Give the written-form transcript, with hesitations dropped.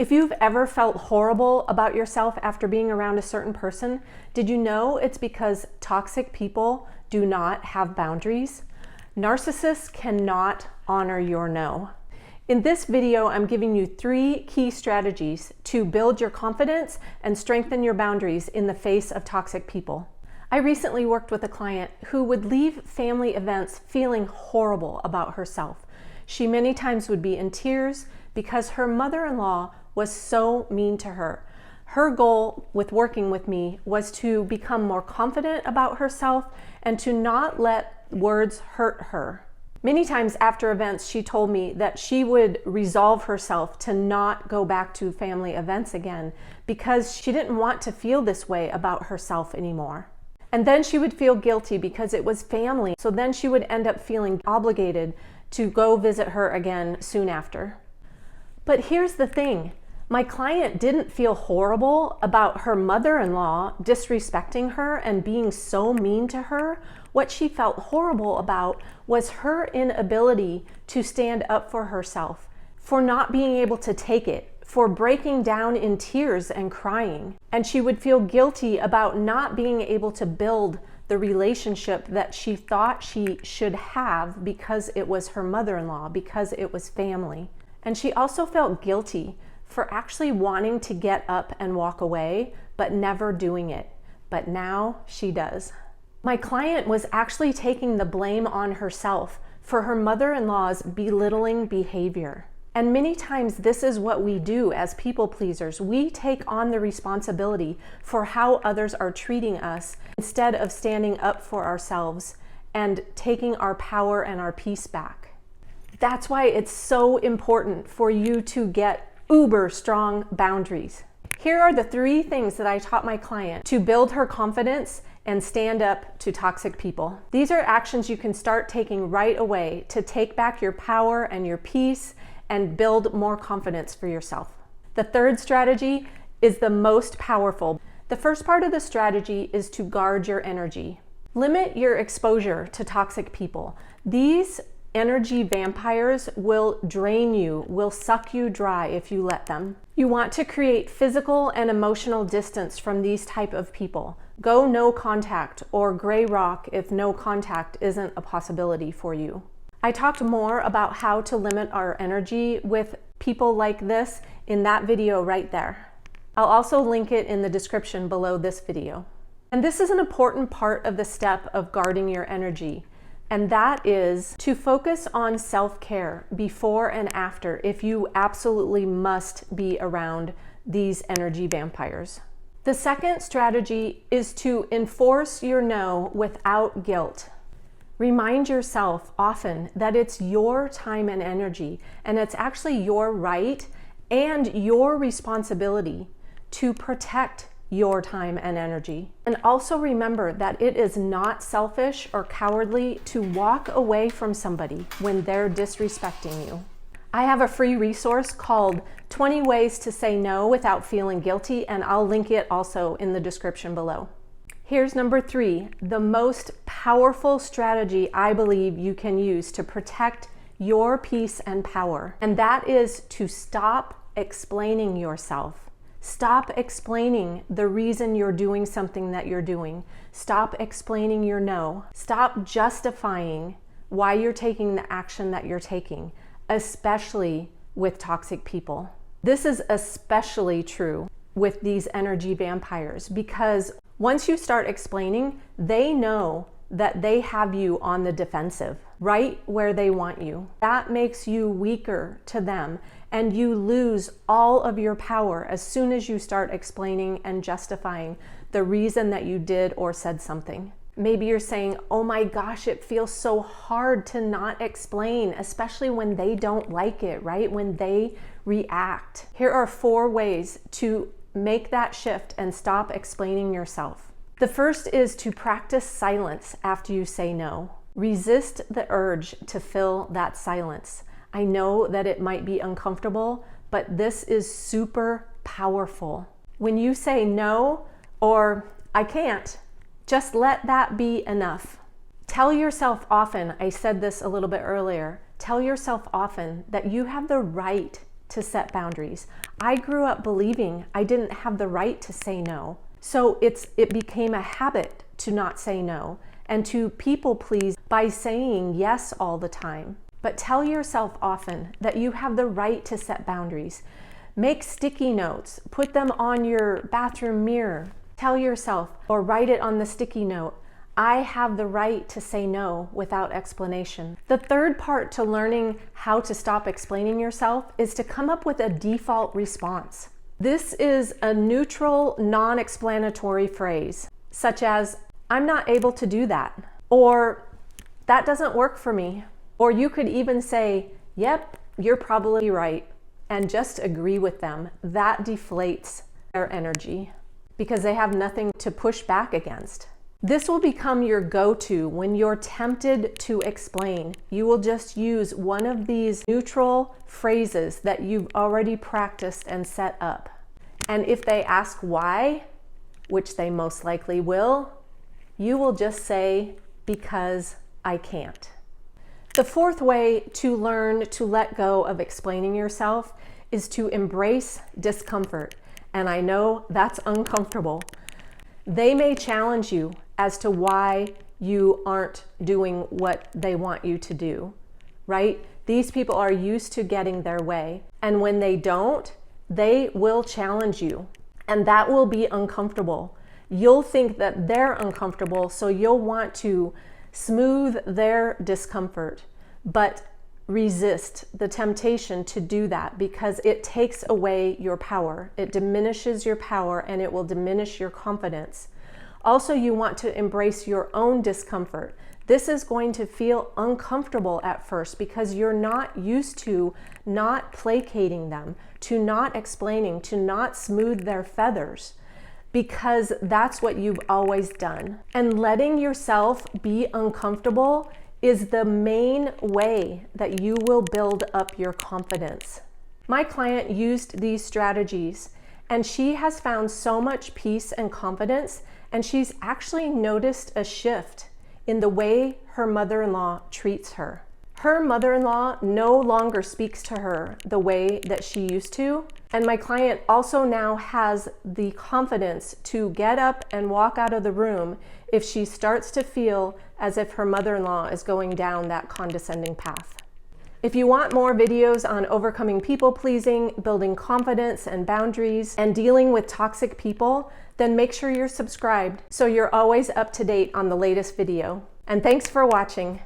If you've ever felt horrible about yourself after being around a certain person, did you know it's because toxic people do not have boundaries? Narcissists cannot honor your no. In this video, I'm giving you 3 key strategies to build your confidence and strengthen your boundaries in the face of toxic people. I recently worked with a client who would leave family events feeling horrible about herself. She many times would be in tears because her mother-in-law was so mean to her. Her goal with working with me was to become more confident about herself and to not let words hurt her. Many times after events, she told me that she would resolve herself to not go back to family events again because she didn't want to feel this way about herself anymore. And then she would feel guilty because it was family. So then she would end up feeling obligated to go visit her again soon after. But here's the thing. My client didn't feel horrible about her mother-in-law disrespecting her and being so mean to her. What she felt horrible about was her inability to stand up for herself, for not being able to take it, for breaking down in tears and crying. And she would feel guilty about not being able to build the relationship that she thought she should have because it was her mother-in-law, because it was family. And she also felt guilty for actually wanting to get up and walk away, but never doing it. But now she does. My client was actually taking the blame on herself for her mother-in-law's belittling behavior. And many times this is what we do as people pleasers. We take on the responsibility for how others are treating us instead of standing up for ourselves and taking our power and our peace back. That's why it's so important for you to get uber strong boundaries. Here are the 3 things that I taught my client to build her confidence and stand up to toxic people. These are actions you can start taking right away to take back your power and your peace and build more confidence for yourself. The 3rd strategy is the most powerful. The first part of the strategy is to guard your energy. Limit your exposure to toxic people. These energy vampires will drain you, will suck you dry if you let them. You want to create physical and emotional distance from these type of people. Go no contact or gray rock if no contact isn't a possibility for you. I talked more about how to limit our energy with people like this in that video right there. I'll also link it in the description below this video. And this is an important part of the step of guarding your energy. And that is to focus on self-care before and after if you absolutely must be around these energy vampires. The second strategy is to enforce your no without guilt. Remind yourself often that it's your time and energy, and it's actually your right and your responsibility to protect your time and energy. And also remember that it is not selfish or cowardly to walk away from somebody when they're disrespecting you. I have a free resource called 20 Ways to Say No Without Feeling Guilty, and I'll link it also in the description below. Here's number 3, the most powerful strategy I believe you can use to protect your peace and power, and that is to stop explaining yourself. Stop explaining the reason you're doing something that you're doing. Stop explaining your no. Stop justifying why you're taking the action that you're taking, especially with toxic people. This is especially true with these energy vampires because once you start explaining, they know that they have you on the defensive, right where they want you. That makes you weaker to them, and you lose all of your power as soon as you start explaining and justifying the reason that you did or said something. Maybe you're saying, oh my gosh, it feels so hard to not explain, especially when they don't like it, right? When they react. Here are 4 ways to make that shift and stop explaining yourself. The first is to practice silence after you say no. Resist the urge to fill that silence. I know that it might be uncomfortable, but this is super powerful. When you say no or I can't, just let that be enough. Tell yourself often, I said this a little bit earlier, tell yourself often that you have the right to set boundaries. I grew up believing I didn't have the right to say no. So it became a habit to not say no and to people please by saying yes all the time. But tell yourself often that you have the right to set boundaries. Make sticky notes, put them on your bathroom mirror. Tell yourself or write it on the sticky note, I have the right to say no without explanation. The third part to learning how to stop explaining yourself is to come up with a default response. This is a neutral, non-explanatory phrase, such as, I'm not able to do that, or that doesn't work for me. Or you could even say, yep, you're probably right, and just agree with them. That deflates their energy because they have nothing to push back against. This will become your go-to when you're tempted to explain. You will just use one of these neutral phrases that you've already practiced and set up. And if they ask why, which they most likely will, you will just say, because I can't. The fourth way to learn to let go of explaining yourself is to embrace discomfort. And I know that's uncomfortable. They may challenge you as to why you aren't doing what they want you to do, right? These people are used to getting their way. And when they don't, they will challenge you. And that will be uncomfortable. You'll think that they're uncomfortable, so you'll want to smooth their discomfort, but resist the temptation to do that because it takes away your power. It diminishes your power and it will diminish your confidence. Also, you want to embrace your own discomfort. This is going to feel uncomfortable at first because you're not used to not placating them, to not explaining, to not smooth their feathers, because that's what you've always done. And letting yourself be uncomfortable is the main way that you will build up your confidence. My client used these strategies and she has found so much peace and confidence, and she's actually noticed a shift in the way her mother-in-law treats her. Her mother-in-law no longer speaks to her the way that she used to, and my client also now has the confidence to get up and walk out of the room if she starts to feel as if her mother-in-law is going down that condescending path. If you want more videos on overcoming people-pleasing, building confidence and boundaries, and dealing with toxic people, then make sure you're subscribed so you're always up to date on the latest video. And thanks for watching.